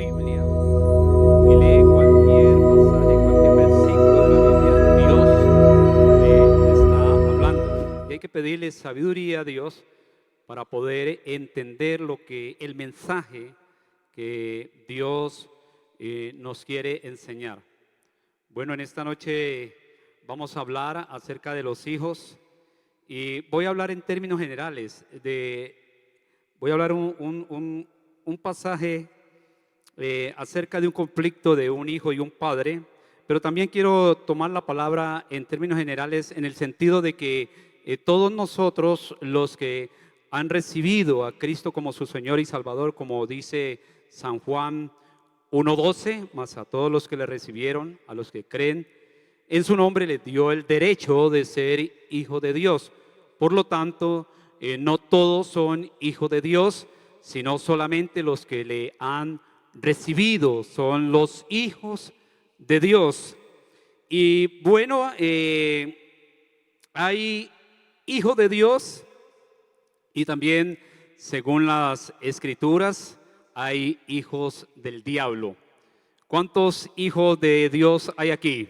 Biblia y lee cualquier pasaje, cualquier versículo de la Biblia, Dios le está hablando. Y hay que pedirle sabiduría a Dios para poder entender lo que el mensaje que Dios nos quiere enseñar. Bueno, en esta noche vamos a hablar acerca de los hijos y voy a hablar en términos generales. Voy a hablar un pasaje acerca de un conflicto de un hijo y un padre, pero también quiero tomar la palabra en términos generales en el sentido de que todos nosotros los que han recibido a Cristo como su Señor y Salvador, como dice San Juan 1:12, más a todos los que le recibieron, a los que creen en su nombre, les dio el derecho de ser hijo de Dios. Por lo tanto, no todos son hijos de Dios, sino solamente los que le han recibido son los hijos de Dios. Y bueno, hay hijos de Dios y también, según las Escrituras, hay hijos del diablo. ¿Cuántos hijos de Dios hay aquí?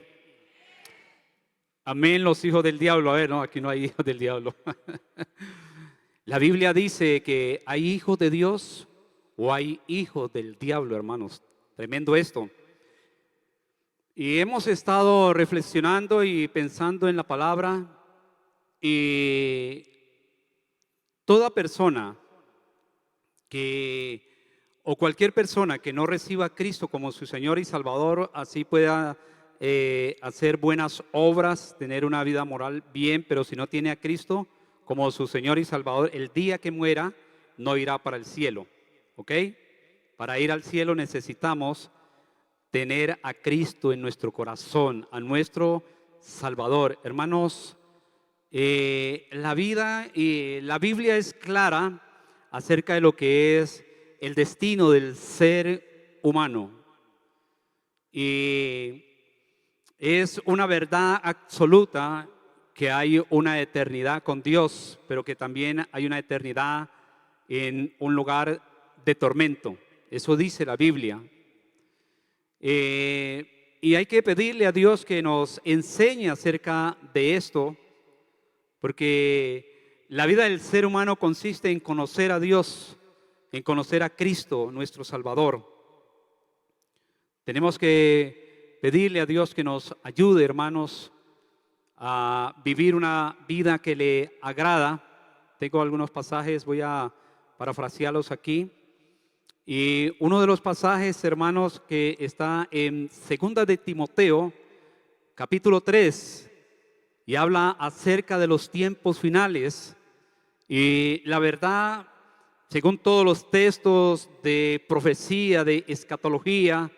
Amén, los hijos del diablo. A ver, no, aquí no hay hijos del diablo. La Biblia dice que hay hijos de Dios o hay hijos del diablo, hermanos. Tremendo esto. Y hemos estado reflexionando y pensando en la palabra, y toda persona o cualquier persona que no reciba a Cristo como su Señor y Salvador, así pueda hacer buenas obras, tener una vida moral bien, pero si no tiene a Cristo como su Señor y Salvador, el día que muera no irá para el cielo, ¿ok? Para ir al cielo necesitamos tener a Cristo en nuestro corazón, a nuestro Salvador. Hermanos, la vida y la Biblia es clara acerca de lo que es el destino del ser humano. Y es una verdad absoluta que hay una eternidad con Dios, pero que también hay una eternidad en un lugar de tormento. Eso dice la Biblia. Y hay que pedirle a Dios que nos enseñe acerca de esto, porque la vida del ser humano consiste en conocer a Dios, en conocer a Cristo, nuestro Salvador. Tenemos que pedirle a Dios que nos ayude, hermanos, a vivir una vida que le agrada. Tengo algunos pasajes, voy a parafrasearlos aquí. Y uno de los pasajes, hermanos, que está en 2 de Timoteo, capítulo 3, y habla acerca de los tiempos finales. Y la verdad, según todos los textos de profecía, de escatología,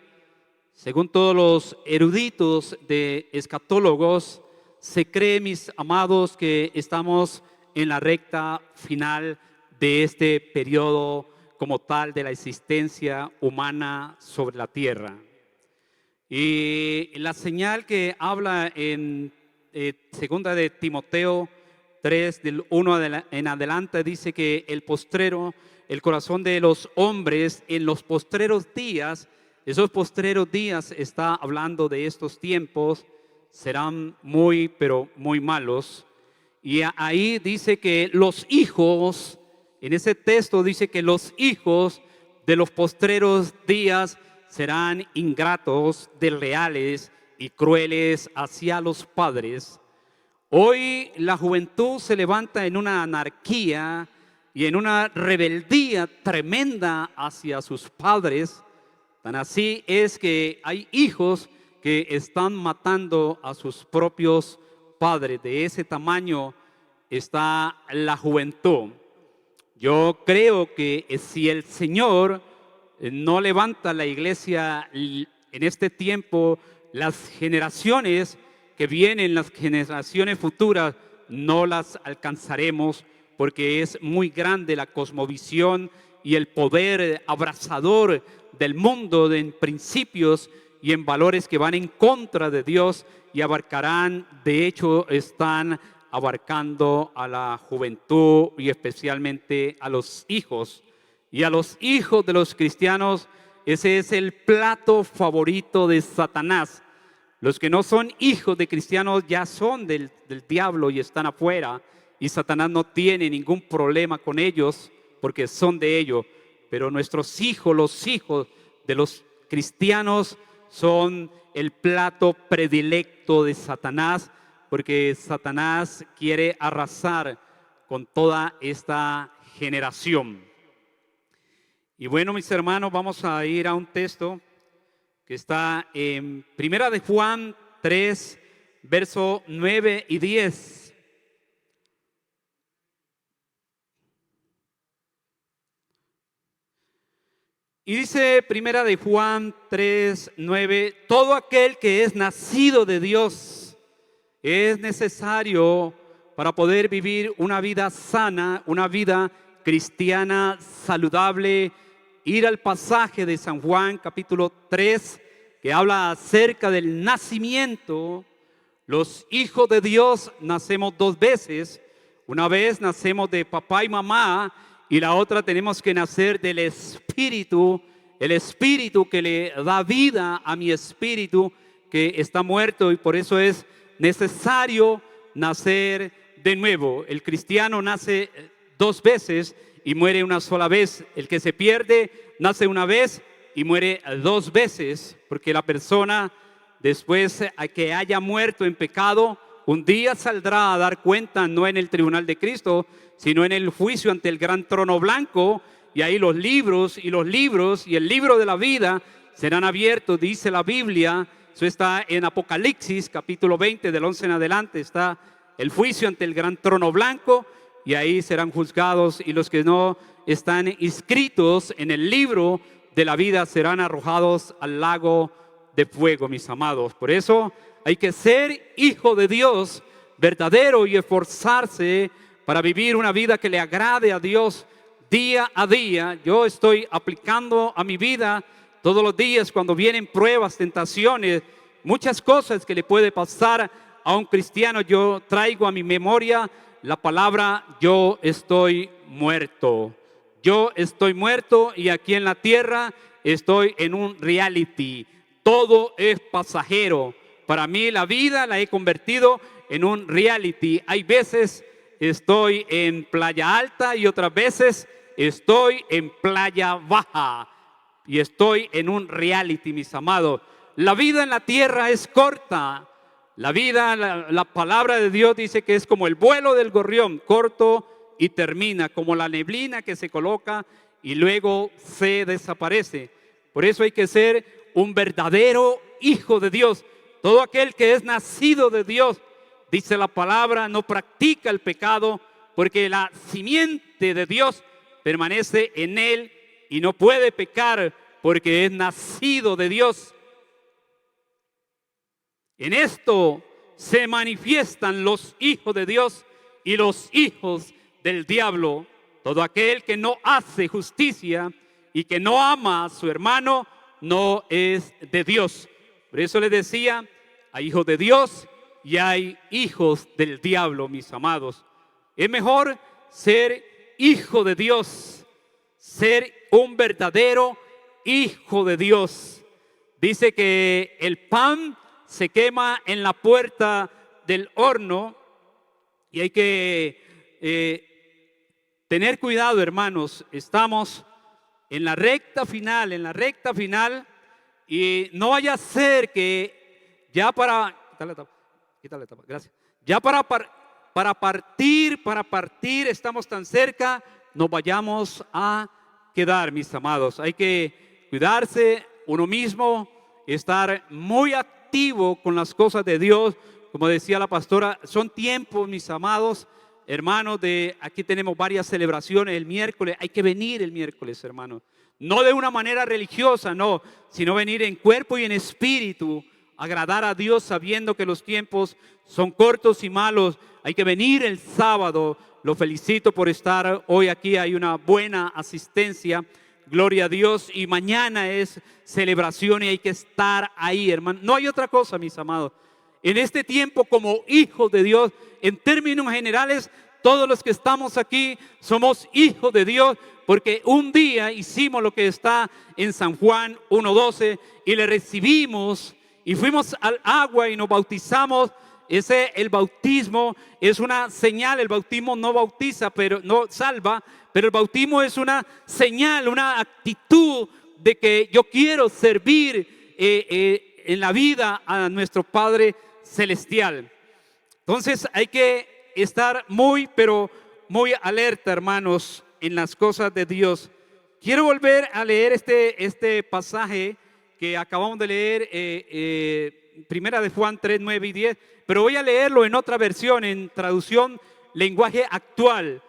según todos los eruditos de escatólogos, se cree, mis amados, que estamos en la recta final de este periodo como tal de la existencia humana sobre la tierra. Y la señal que habla en segunda de Timoteo 3, del 1 en adelante, dice que el corazón de los hombres en los postreros días, esos postreros días está hablando de estos tiempos, serán muy, pero muy malos. Y ahí dice que los hijos, en ese texto dice que los hijos de los postreros días serán ingratos, desleales y crueles hacia los padres. Hoy la juventud se levanta en una anarquía y en una rebeldía tremenda hacia sus padres. Tan así es que hay hijos que están matando a sus propios padres. De ese tamaño está la juventud. Yo creo que si el Señor no levanta la iglesia en este tiempo, las generaciones que vienen, las generaciones futuras, no las alcanzaremos, porque es muy grande la cosmovisión y el poder abrazador del mundo en principios y en valores que van en contra de Dios y abarcarán, de hecho están abarcando a la juventud y especialmente a los hijos. Y a los hijos de los cristianos ese es el plato favorito de Satanás. Los que no son hijos de cristianos ya son del diablo y están afuera. Y Satanás no tiene ningún problema con ellos porque son de ellos. Pero nuestros hijos, los hijos de los cristianos, son el plato predilecto de Satanás, porque Satanás quiere arrasar con toda esta generación. Y bueno, mis hermanos, vamos a ir a un texto que está en Primera de Juan 3, versos 9 y 10. Y dice Primera de Juan 3, 9, todo aquel que es nacido de Dios es necesario para poder vivir una vida sana, una vida cristiana saludable. Ir al pasaje de San Juan capítulo 3 que habla acerca del nacimiento. Los hijos de Dios nacemos dos veces. Una vez nacemos de papá y mamá y la otra tenemos que nacer del Espíritu. El Espíritu que le da vida a mi espíritu que está muerto, y por eso es necesario nacer de nuevo. El cristiano nace dos veces y muere una sola vez. El que se pierde nace una vez y muere dos veces, porque la persona después que haya muerto en pecado, un día saldrá a dar cuenta, no en el tribunal de Cristo, sino en el juicio ante el gran trono blanco, y ahí los libros y el libro de la vida serán abiertos, dice la Biblia. Eso está en Apocalipsis capítulo 20, del 11 en adelante, está el juicio ante el gran trono blanco, y ahí serán juzgados, y los que no están inscritos en el libro de la vida serán arrojados al lago de fuego, mis amados. Por eso hay que ser hijo de Dios verdadero y esforzarse para vivir una vida que le agrade a Dios día a día. Yo estoy aplicando a mi vida todos los días cuando vienen pruebas, tentaciones, muchas cosas que le puede pasar a un cristiano. Yo traigo a mi memoria la palabra: yo estoy muerto. Yo estoy muerto y aquí en la tierra estoy en un reality. Todo es pasajero. Para mí la vida la he convertido en un reality. Hay veces estoy en playa alta y otras veces estoy en playa baja. Y estoy en un reality, mis amados. La vida en la tierra es corta. La vida, la palabra de Dios dice que es como el vuelo del gorrión, corto y termina, como la neblina que se coloca y luego se desaparece. Por eso hay que ser un verdadero hijo de Dios. Todo aquel que es nacido de Dios, dice la palabra, no practica el pecado, porque la simiente de Dios permanece en él y no puede pecar porque es nacido de Dios. En esto se manifiestan los hijos de Dios y los hijos del diablo. Todo aquel que no hace justicia y que no ama a su hermano no es de Dios. Por eso les decía, hay hijos de Dios y hay hijos del diablo, mis amados. Es mejor ser hijo de Dios, ser un verdadero hijo de Dios. Dice que el pan se quema en la puerta del horno y hay que tener cuidado, hermanos. Estamos en la recta final, y no vaya a ser que ya para, quítale la tapa, gracias. Ya para partir, estamos tan cerca, nos vayamos a quedar, mis amados. Hay que cuidarse uno mismo, estar muy activo con las cosas de Dios. Como decía la pastora, son tiempos, mis amados hermanos, aquí tenemos varias celebraciones el miércoles. Hay que venir el miércoles, hermanos. No de una manera religiosa, no, sino venir en cuerpo y en espíritu, agradar a Dios sabiendo que los tiempos son cortos y malos. Hay que venir el sábado. Lo felicito por estar hoy aquí. Hay una buena asistencia. Gloria a Dios. Y mañana es celebración y hay que estar ahí, hermano. No hay otra cosa, mis amados. En este tiempo, como hijos de Dios, en términos generales, todos los que estamos aquí somos hijos de Dios, porque un día hicimos lo que está en San Juan 1:12 y le recibimos y fuimos al agua y nos bautizamos. El bautismo es una señal. El bautismo no bautiza, pero no salva, pero el bautismo es una señal, una actitud de que yo quiero servir en la vida a nuestro Padre Celestial. Entonces hay que estar pero muy alerta, hermanos, en las cosas de Dios. Quiero volver a leer este pasaje que acabamos de leer, primera de Juan 3, 9 y 10, pero voy a leerlo en otra versión, en traducción lenguaje actual.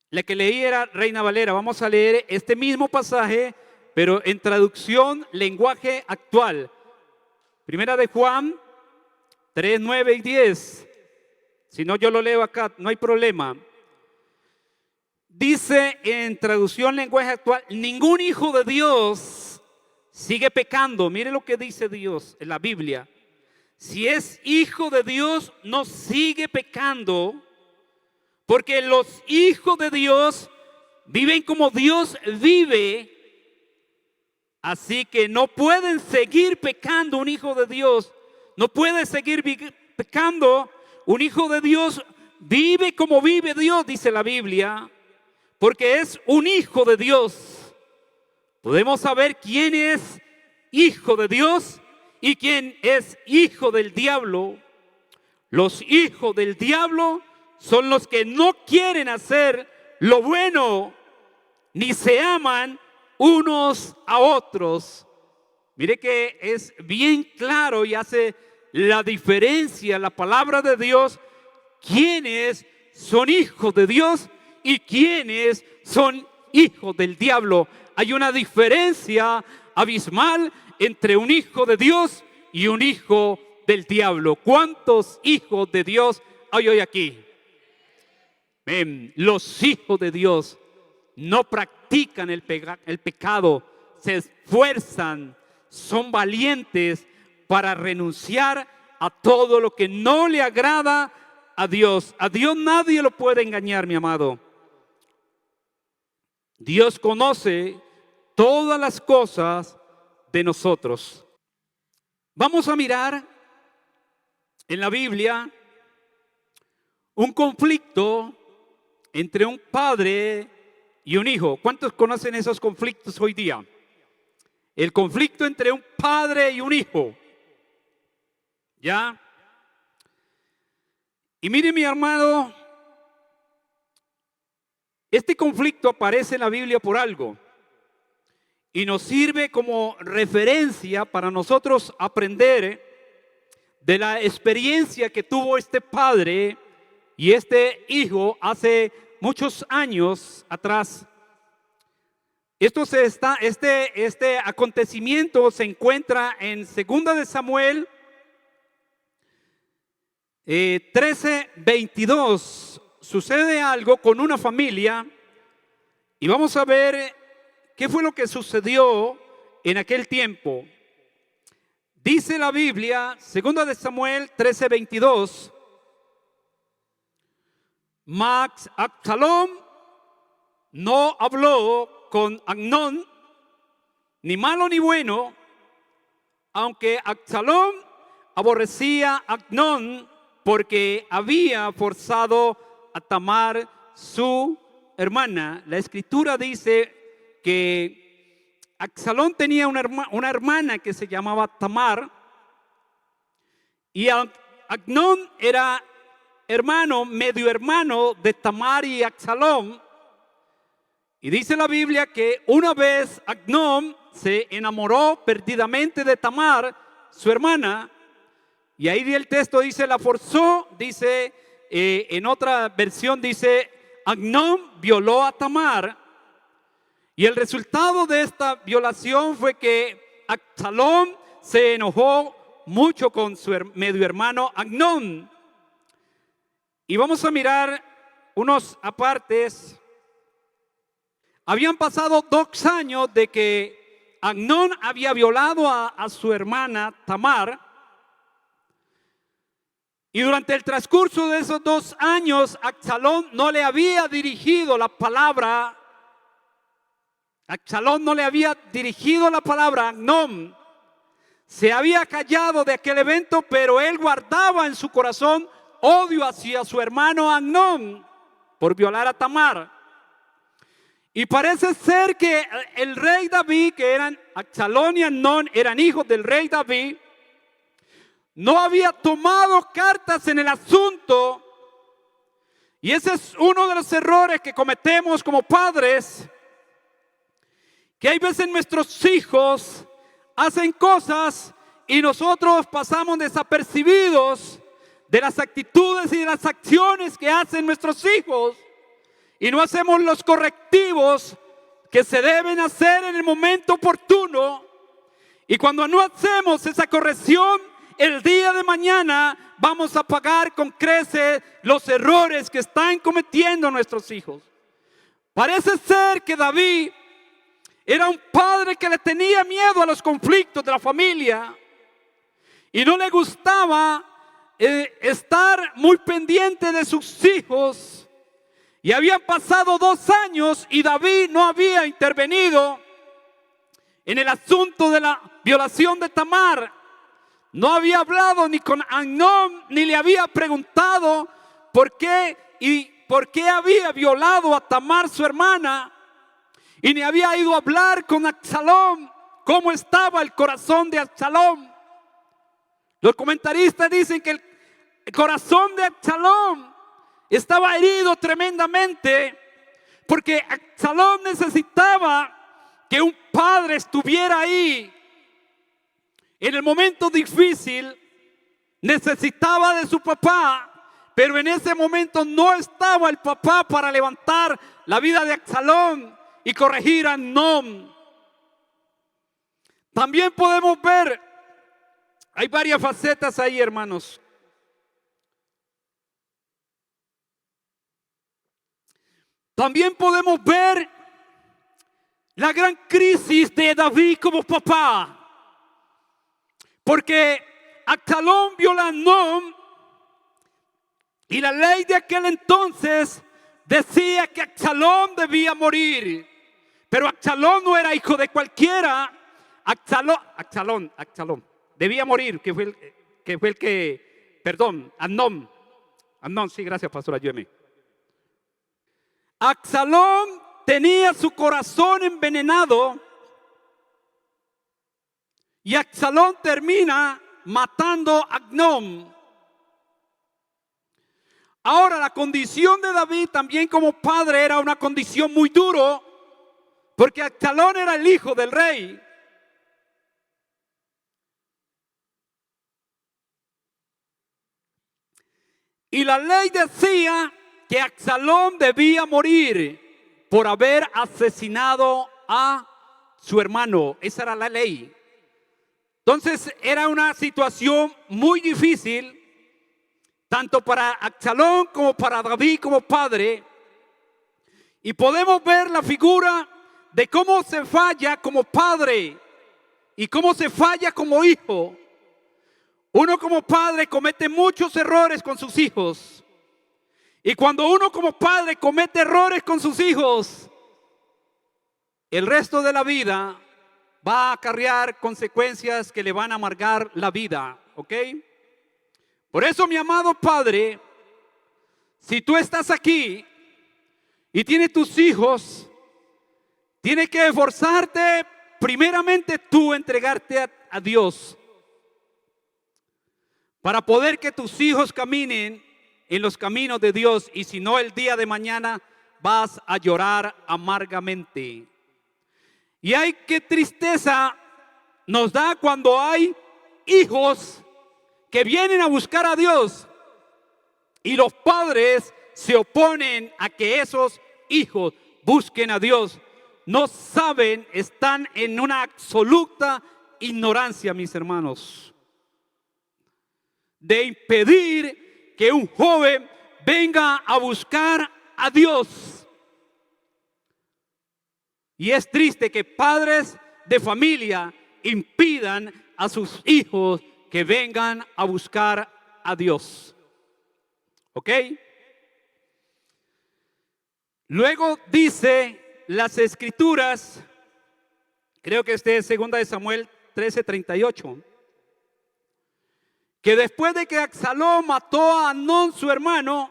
La que leí era Reina Valera. Vamos a leer este mismo pasaje, pero en traducción lenguaje actual. Primera de Juan 3, 9 y 10. Si no, yo lo leo acá, no hay problema. Dice en traducción lenguaje actual: ningún hijo de Dios sigue pecando. Mire lo que dice Dios en la Biblia. Si es hijo de Dios, no sigue pecando, porque los hijos de Dios viven como Dios vive. Así que no pueden seguir pecando. Un hijo de Dios no puede seguir pecando. Un hijo de Dios vive como vive Dios, dice la Biblia, porque es un hijo de Dios. Podemos saber quién es hijo de Dios y quién es hijo del diablo. Los hijos del diablo son los que no quieren hacer lo bueno, ni se aman unos a otros. Mire que es bien claro y hace la diferencia la palabra de Dios, quiénes son hijos de Dios y quiénes son hijos del diablo. Hay una diferencia abismal entre un hijo de Dios y un hijo del diablo. ¿Cuántos hijos de Dios hay hoy aquí? Los hijos de Dios no practican el pecado, se esfuerzan, son valientes para renunciar a todo lo que no le agrada a Dios. A Dios nadie lo puede engañar, mi amado. Dios conoce todas las cosas de nosotros. Vamos a mirar en la Biblia un conflicto entre un padre y un hijo. ¿Cuántos conocen esos conflictos hoy día? El conflicto entre un padre y un hijo. ¿Ya? Y mire, mi hermano, este conflicto aparece en la Biblia por algo y nos sirve como referencia para nosotros aprender de la experiencia que tuvo este padre y este hijo hace muchos años atrás. Este acontecimiento se encuentra en 2 de Samuel 13:22. Sucede algo con una familia y vamos a ver qué fue lo que sucedió en aquel tiempo. Dice la Biblia, 2 de Samuel 13:22. Mas Absalom no habló con Amnón, ni malo ni bueno, aunque Absalom aborrecía a Amnón porque había forzado a Tamar, su hermana. La escritura dice que Absalom tenía una hermana que se llamaba Tamar, y Amnón era medio hermano de Tamar y Absalom. Y dice la Biblia que una vez Amnón se enamoró perdidamente de Tamar, su hermana, y ahí el texto dice la forzó, dice en otra versión dice Amnón violó a Tamar, y el resultado de esta violación fue que Absalom se enojó mucho con su medio hermano Amnón. Y vamos a mirar unos apartes. Habían pasado 2 años de que Amnón había violado a su hermana Tamar. Y durante el transcurso de esos 2 años, Absalón no le había dirigido la palabra. Absalón no le había dirigido la palabra a Amnón. Se había callado de aquel evento, pero él guardaba en su corazón odio hacia su hermano Amnón por violar a Tamar. Y parece ser que el rey David, que eran Absalón y Amnón, eran hijos del rey David, no había tomado cartas en el asunto. Y ese es uno de los errores que cometemos como padres, que hay veces nuestros hijos hacen cosas y nosotros pasamos desapercibidos de las actitudes y de las acciones que hacen nuestros hijos, y no hacemos los correctivos que se deben hacer en el momento oportuno. Y cuando no hacemos esa corrección, el día de mañana vamos a pagar con creces los errores que están cometiendo nuestros hijos. Parece ser que David era un padre que le tenía miedo a los conflictos de la familia y no le gustaba estar muy pendiente de sus hijos. Y habían pasado 2 años y David no había intervenido en el asunto de la violación de Tamar. No había hablado ni con Amnón, ni le había preguntado por qué había violado a Tamar, su hermana. Y ni había ido a hablar con Absalón cómo estaba el corazón de Absalón. Los comentaristas dicen que el corazón de Absalón estaba herido tremendamente, porque Absalón necesitaba que un padre estuviera ahí en el momento difícil. Necesitaba de su papá, pero en ese momento no estaba el papá para levantar la vida de Absalón y corregir a Amnón. También podemos ver, hay varias facetas ahí, hermanos. También podemos ver la gran crisis de David como papá, porque Absalón viola a Amnón y la ley de aquel entonces decía que Absalón debía morir. Pero Absalón no era hijo de cualquiera. Absalón debía morir, Amnón, sí, gracias, pastor, ayúdeme. Absalón tenía su corazón envenenado y Absalón termina matando a Amnón. Ahora, la condición de David también como padre era una condición muy dura, porque Absalón era el hijo del rey. Y la ley decía que Absalón debía morir por haber asesinado a su hermano. Esa era la ley. Entonces era una situación muy difícil, tanto para Absalón como para David como padre. Y podemos ver la figura de cómo se falla como padre y cómo se falla como hijo. Uno como padre comete muchos errores con sus hijos. Y cuando uno como padre comete errores con sus hijos, el resto de la vida va a acarrear consecuencias que le van a amargar la vida, ¿ok? Por eso, mi amado padre, si tú estás aquí y tienes tus hijos, tienes que esforzarte primeramente tú, entregarte a Dios, para poder que tus hijos caminen en los caminos de Dios. Y si no, el día de mañana vas a llorar amargamente. Y ay, qué tristeza nos da cuando hay hijos que vienen a buscar a Dios y los padres se oponen a que esos hijos busquen a Dios. No saben, están en una absoluta ignorancia, mis hermanos, de impedir que un joven venga a buscar a Dios. Y es triste que padres de familia impidan a sus hijos que vengan a buscar a Dios. ¿Ok? Luego dice las escrituras, creo que este es 2 de Samuel 13:38, que después de que Absalón mató a Amnón su hermano,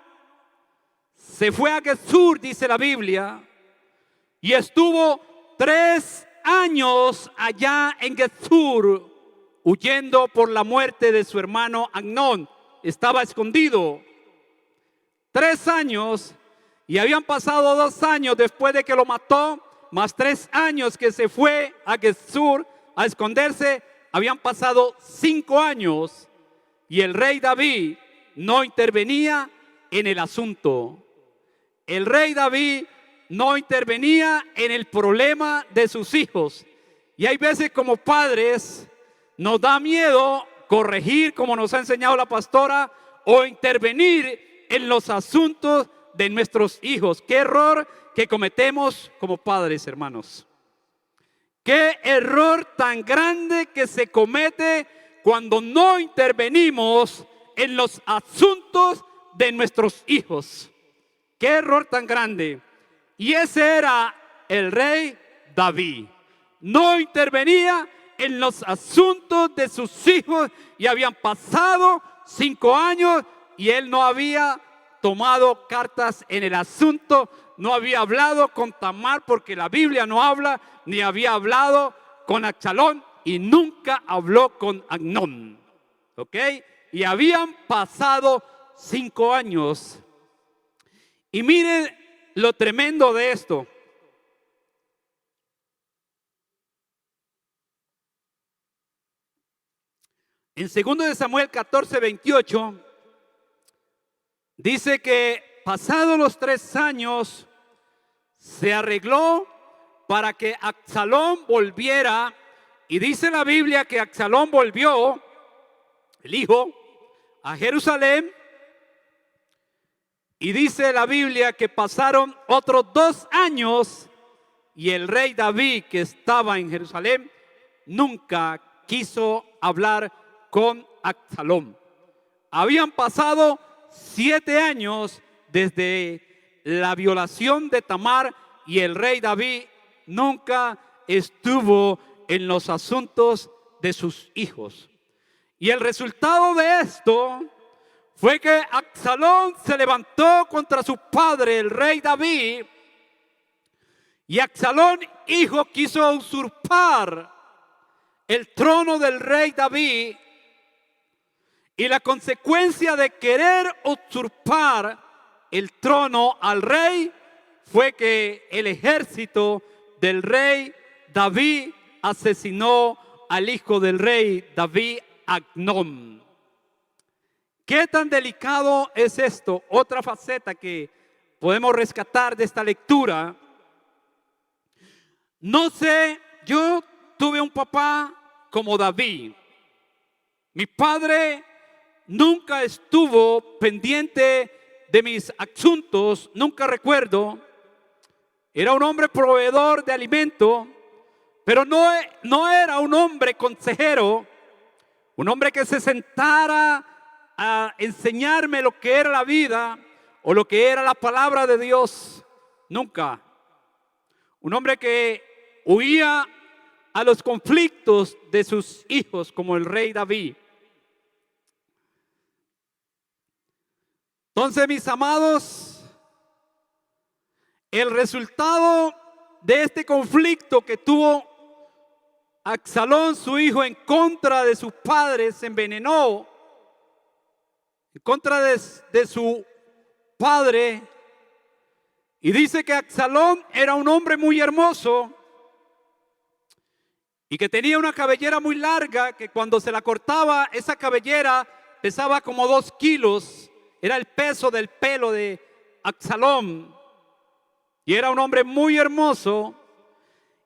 se fue a Gesur, dice la Biblia, y estuvo 3 años allá en Gesur, huyendo por la muerte de su hermano Amnón. Estaba escondido 3 años, y habían pasado 2 años después de que lo mató, más 3 años que se fue a Gesur a esconderse. Habían pasado 5 años y el rey David no intervenía en el asunto. El rey David no intervenía en el problema de sus hijos. Y hay veces como padres nos da miedo corregir, como nos ha enseñado la pastora, o intervenir en los asuntos de nuestros hijos. Qué error que cometemos como padres, hermanos. Qué error tan grande que se comete cuando no intervenimos en los asuntos de nuestros hijos. Qué error tan grande. Y ese era el rey David. No intervenía en los asuntos de sus hijos, y habían pasado 5 años y él no había tomado cartas en el asunto, no había hablado con Tamar, porque la Biblia no habla, ni había hablado con Absalón, y nunca habló con Amnón. ¿Ok? Y habían pasado 5 años. Y miren lo tremendo de esto. En 2 de Samuel 14:28 dice que pasados los 3 años se arregló para que Absalón volviera. Y dice la Biblia que Absalón volvió, el hijo, a Jerusalén. Y dice la Biblia que pasaron otros 2 años y el rey David, que estaba en Jerusalén, nunca quiso hablar con Absalón. Habían pasado 7 años desde la violación de Tamar y el rey David nunca estuvo en los asuntos de sus hijos. Y el resultado de esto fue que Absalón se levantó contra su padre, el rey David, y Absalón, hijo, quiso usurpar el trono del rey David. Y la consecuencia de querer usurpar el trono al rey fue que el ejército del rey David asesinó al hijo del rey David, Amnón. ¿Qué tan delicado es esto? Otra faceta que podemos rescatar de esta lectura. No sé, yo tuve un papá como David. Mi padre nunca estuvo pendiente de mis asuntos, nunca recuerdo. Era un hombre proveedor de alimento, pero no era un hombre consejero, un hombre que se sentara a enseñarme lo que era la vida o lo que era la palabra de Dios. Nunca. Un hombre que huía a los conflictos de sus hijos, como el rey David. Entonces, mis amados, el resultado de este conflicto que tuvo Absalón, su hijo, en contra de sus padres, se envenenó en contra de su padre. Y dice que Absalón era un hombre muy hermoso y que tenía una cabellera muy larga, que cuando se la cortaba, esa cabellera pesaba como 2 kilos. Era el peso del pelo de Absalón. Y era un hombre muy hermoso.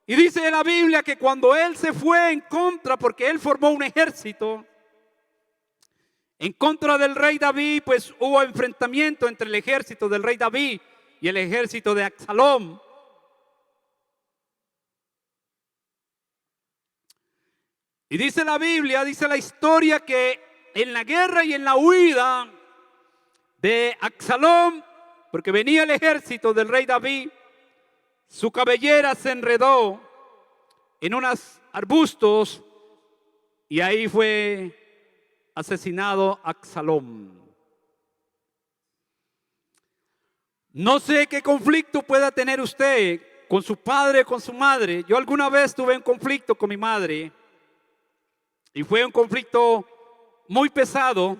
Y dice la Biblia que cuando él se fue en contra, porque él formó un ejército en contra del rey David, pues hubo enfrentamiento entre el ejército del rey David y el ejército de Absalón. Y dice la Biblia, dice la historia, que en la guerra y en la huida, de Absalom, porque venía el ejército del rey David, su cabellera se enredó en unos arbustos y ahí fue asesinado Absalom. No sé qué conflicto pueda tener usted con su padre o con su madre. Yo alguna vez tuve un conflicto con mi madre y fue un conflicto muy pesado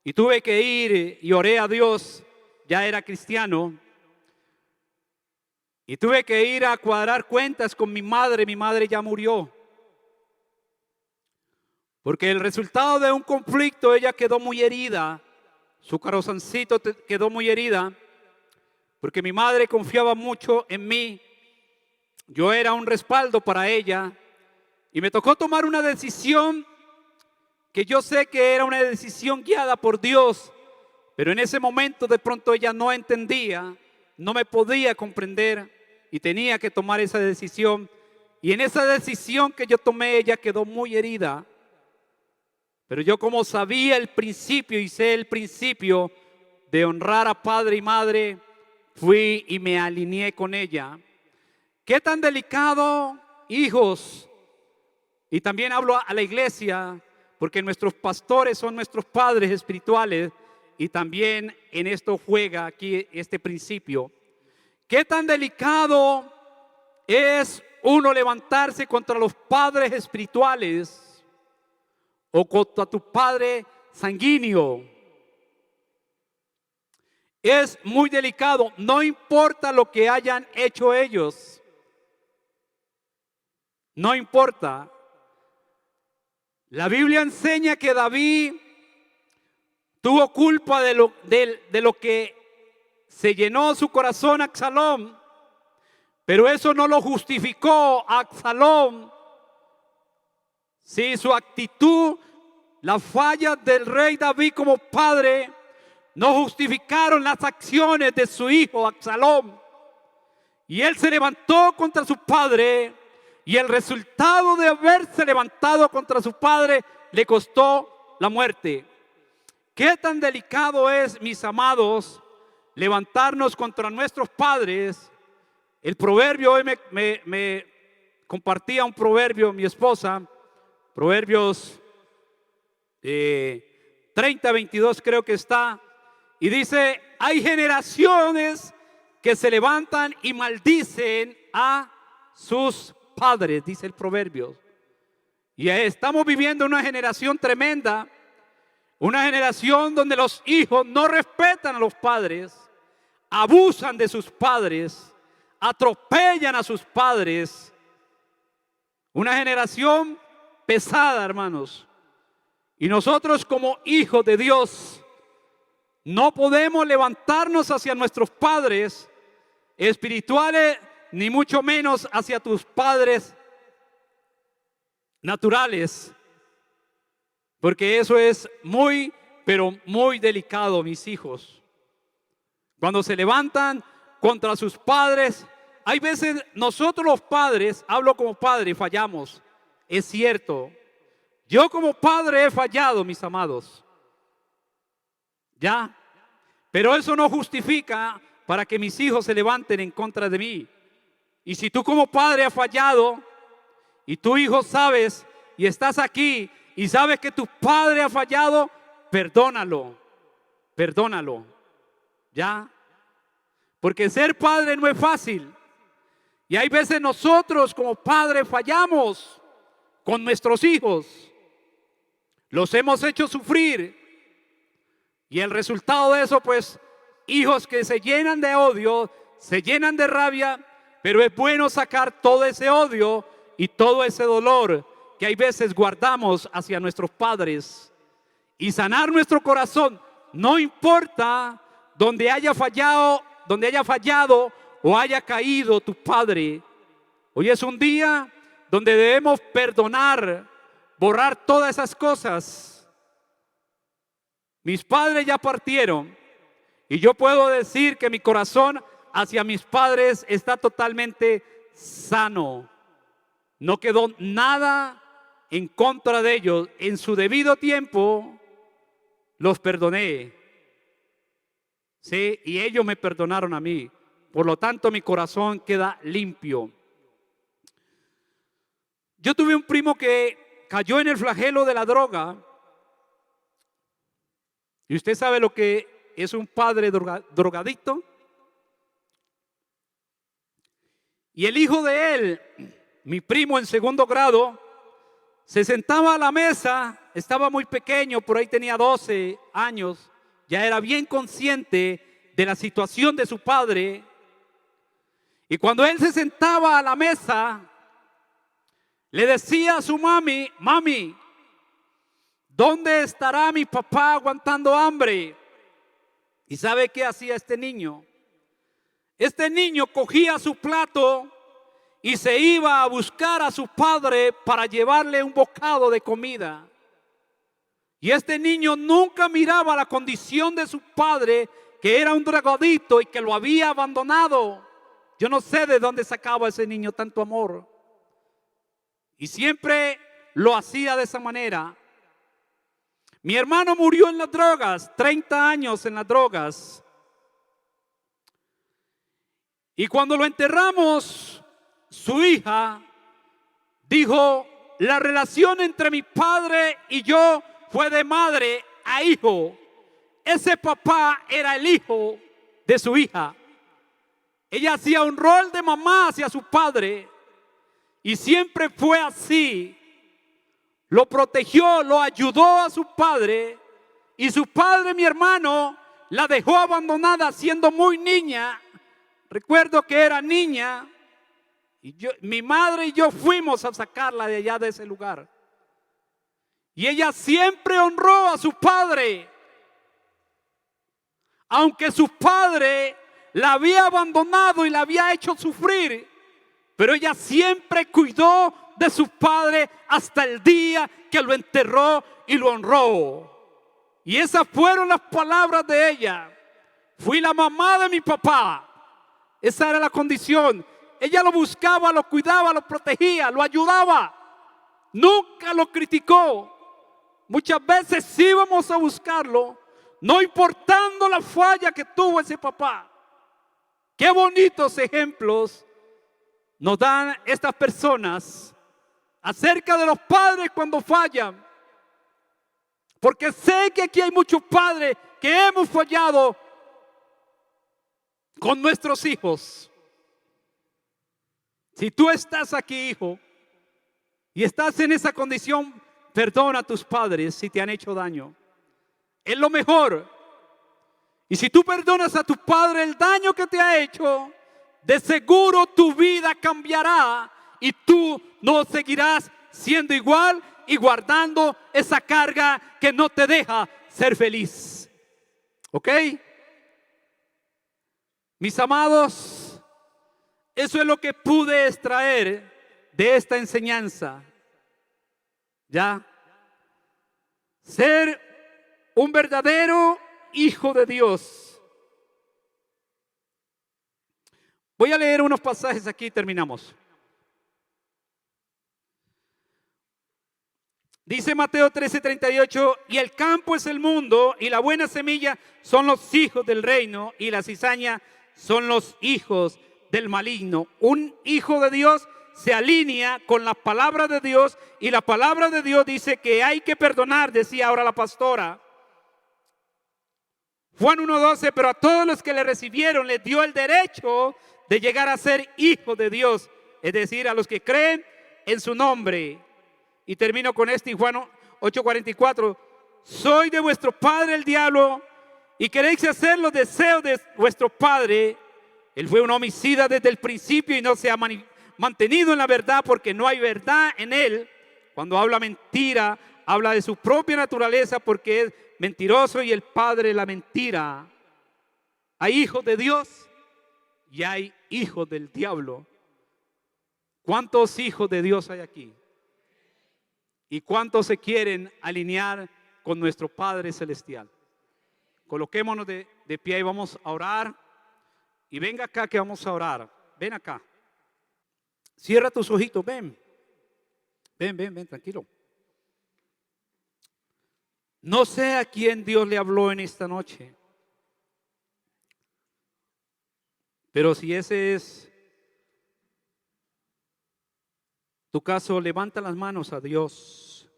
y tuve que ir y oré a Dios, ya era cristiano, y tuve que ir a cuadrar cuentas con mi madre ya murió. Porque el resultado de un conflicto, ella quedó muy herida, su corazoncito quedó muy herida, porque mi madre confiaba mucho en mí, yo era un respaldo para ella, y me tocó tomar una decisión que yo sé que era una decisión guiada por Dios, pero en ese momento de pronto ella no entendía, no me podía comprender y tenía que tomar esa decisión. Y en esa decisión que yo tomé, ella quedó muy herida. Pero yo, como sabía el principio y sé el principio de honrar a padre y madre, fui y me alineé con ella. ¿Qué tan delicado, hijos? Y también hablo a la iglesia, porque nuestros pastores son nuestros padres espirituales y también en esto juega aquí este principio. ¿Qué tan delicado es uno levantarse contra los padres espirituales o contra tu padre sanguíneo? Es muy delicado, no importa lo que hayan hecho ellos, no importa. La Biblia enseña que David tuvo culpa de lo que se llenó su corazón a Absalom, pero eso no lo justificó a Absalom. Sí, su actitud, las fallas del rey David como padre, no justificaron las acciones de su hijo Absalom. Y él se levantó contra su padre, y el resultado de haberse levantado contra su padre le costó la muerte. ¿Qué tan delicado es, mis amados, levantarnos contra nuestros padres? El proverbio, hoy me compartía un proverbio mi esposa, Proverbios 30:22 creo que está, y dice: hay generaciones que se levantan y maldicen a sus padres, dice el proverbio. Y estamos viviendo una generación tremenda, una generación donde los hijos no respetan a los padres, abusan de sus padres, atropellan a sus padres. Una generación pesada, hermanos. Y nosotros, como hijos de Dios, no podemos levantarnos hacia nuestros padres espirituales, ni mucho menos hacia tus padres naturales, porque eso es muy, pero muy delicado, mis hijos. Cuando se levantan contra sus padres, hay veces nosotros los padres, hablo como padre, fallamos, es cierto. Yo como padre he fallado, mis amados, ya, pero eso no justifica para que mis hijos se levanten en contra de mí. Y si tú como padre has fallado y tu hijo sabes y estás aquí y sabes que tu padre ha fallado, perdónalo, perdónalo, ¿ya? Porque ser padre no es fácil. Y hay veces nosotros como padres fallamos con nuestros hijos. Los hemos hecho sufrir. Y el resultado de eso, pues, hijos que se llenan de odio, se llenan de rabia. Pero es bueno sacar todo ese odio y todo ese dolor que hay veces guardamos hacia nuestros padres y sanar nuestro corazón. No importa donde haya fallado o haya caído tu padre. Hoy es un día donde debemos perdonar, borrar todas esas cosas. Mis padres ya partieron y yo puedo decir que mi corazón hacia mis padres está totalmente sano. No quedó nada en contra de ellos. En su debido tiempo los perdoné. Sí, y ellos me perdonaron a mí. Por lo tanto, mi corazón queda limpio. Yo tuve un primo que cayó en el flagelo de la droga. ¿Y usted sabe lo que es un padre drogadicto? Y el hijo de él, mi primo en segundo grado, se sentaba a la mesa, estaba muy pequeño, por ahí tenía 12 años, ya era bien consciente de la situación de su padre. Y cuando él se sentaba a la mesa, le decía a su mami: mami, ¿dónde estará mi papá aguantando hambre? ¿Y sabe qué hacía este niño? Este niño cogía su plato y se iba a buscar a su padre para llevarle un bocado de comida. Y este niño nunca miraba la condición de su padre, que era un drogadicto y que lo había abandonado. Yo no sé de dónde sacaba ese niño tanto amor. Y siempre lo hacía de esa manera. Mi hermano murió en las drogas, 30 años en las drogas. Y cuando lo enterramos, su hija dijo: la relación entre mi padre y yo fue de madre a hijo. Ese papá era el hijo de su hija. Ella hacía un rol de mamá hacia su padre y siempre fue así. Lo protegió, lo ayudó a su padre, y su padre, mi hermano, la dejó abandonada siendo muy niña. Recuerdo que era niña y mi madre y yo fuimos a sacarla de allá, de ese lugar. Y ella siempre honró a su padre, aunque su padre la había abandonado y la había hecho sufrir, pero ella siempre cuidó de su padre hasta el día que lo enterró y lo honró. Y esas fueron las palabras de ella: fui la mamá de mi papá. Esa era la condición. Ella lo buscaba, lo cuidaba, lo protegía, lo ayudaba. Nunca lo criticó. Muchas veces íbamos a buscarlo, no importando la falla que tuvo ese papá. Qué bonitos ejemplos nos dan estas personas acerca de los padres cuando fallan. Porque sé que aquí hay muchos padres que hemos fallado con nuestros hijos. Si tú estás aquí, hijo, y estás en esa condición, perdona a tus padres si te han hecho daño. Es lo mejor. Y si tú perdonas a tu padre el daño que te ha hecho, de seguro tu vida cambiará y tú no seguirás siendo igual y guardando esa carga que no te deja ser feliz. ¿Ok? Mis amados, eso es lo que pude extraer de esta enseñanza. ¿Ya? Ser un verdadero hijo de Dios. Voy a leer unos pasajes aquí y terminamos. Dice Mateo 13:38: y el campo es el mundo, y la buena semilla son los hijos del reino, y la cizaña son los hijos del maligno. Un hijo de Dios se alinea con la palabra de Dios, y la palabra de Dios dice que hay que perdonar, decía ahora la pastora. Juan 1:12: pero a todos los que le recibieron les dio el derecho de llegar a ser hijos de Dios, es decir, a los que creen en su nombre. Y termino con este, Juan 8:44: soy de vuestro padre el diablo, y queréis hacer los deseos de vuestro padre. Él fue un homicida desde el principio y no se ha mantenido en la verdad, porque no hay verdad en él. Cuando habla mentira, habla de su propia naturaleza, porque es mentiroso y el padre de la mentira. Hay hijos de Dios y hay hijos del diablo. ¿Cuántos hijos de Dios hay aquí? ¿Y cuántos se quieren alinear con nuestro Padre Celestial? Coloquémonos de pie y vamos a orar. Y venga acá que vamos a orar. Ven acá. Cierra tus ojitos, ven. Ven, tranquilo. No sé a quién Dios le habló en esta noche. Pero si ese es tu caso, levanta las manos a Dios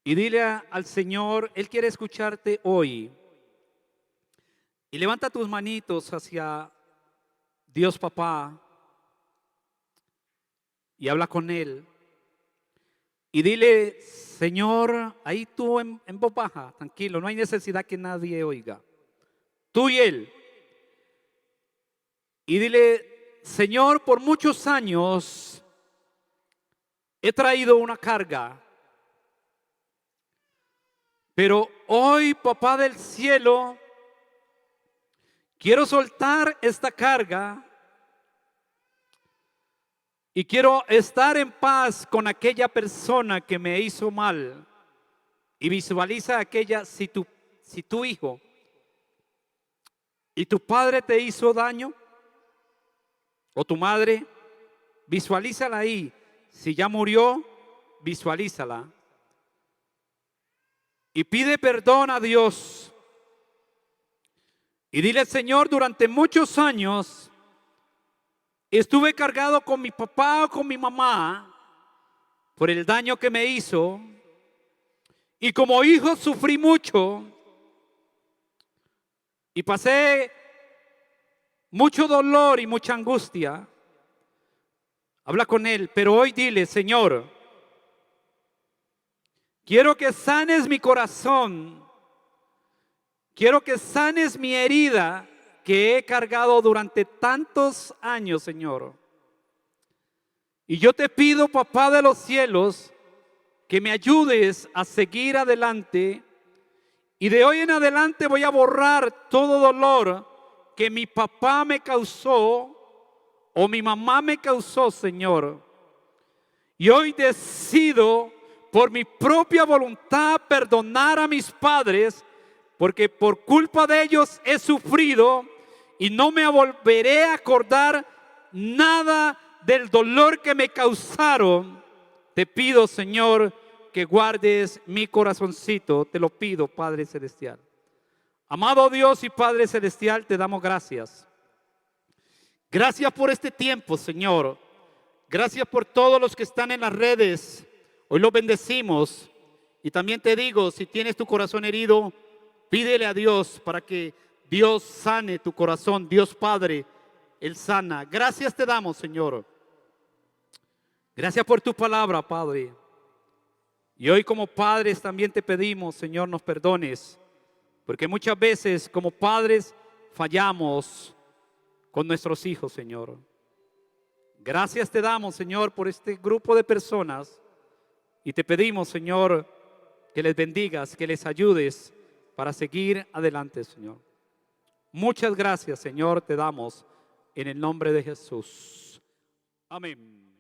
y dile al Señor, Él quiere escucharte hoy. Y levanta tus manitos hacia Dios Papá y habla con Él. Y dile, Señor, ahí tú en voz baja, tranquilo, no hay necesidad que nadie oiga. Tú y Él. Y dile, Señor, por muchos años he traído una carga. Pero hoy, Papá del cielo, quiero soltar esta carga y quiero estar en paz con aquella persona que me hizo mal. Y visualiza aquella, si tu hijo y tu padre te hizo daño, o tu madre, visualízala ahí. Si ya murió, visualízala. Y pide perdón a Dios. Y dile, Señor, durante muchos años estuve cargado con mi papá o con mi mamá por el daño que me hizo. Y como hijo sufrí mucho. Y pasé mucho dolor y mucha angustia. Habla con Él, pero hoy dile, Señor, quiero que sanes mi corazón. Quiero que sanes mi herida que he cargado durante tantos años, Señor. Y yo te pido, Papá de los cielos, que me ayudes a seguir adelante. Y de hoy en adelante voy a borrar todo dolor que mi papá me causó o mi mamá me causó, Señor. Y hoy decido por mi propia voluntad perdonar a mis padres, porque por culpa de ellos he sufrido y no me volveré a acordar nada del dolor que me causaron. Te pido, Señor, que guardes mi corazoncito. Te lo pido, Padre Celestial. Amado Dios y Padre Celestial, te damos gracias. Gracias por este tiempo, Señor. Gracias por todos los que están en las redes. Hoy los bendecimos. Y también te digo, si tienes tu corazón herido, pídele a Dios para que Dios sane tu corazón. Dios Padre, Él sana. Gracias te damos, Señor. Gracias por tu palabra, Padre. Y hoy como padres también te pedimos, Señor, nos perdones. Porque muchas veces como padres fallamos con nuestros hijos, Señor. Gracias te damos, Señor, por este grupo de personas. Y te pedimos, Señor, que les bendigas, que les ayudes para seguir adelante, Señor. Muchas gracias, Señor, te damos en el nombre de Jesús. Amén.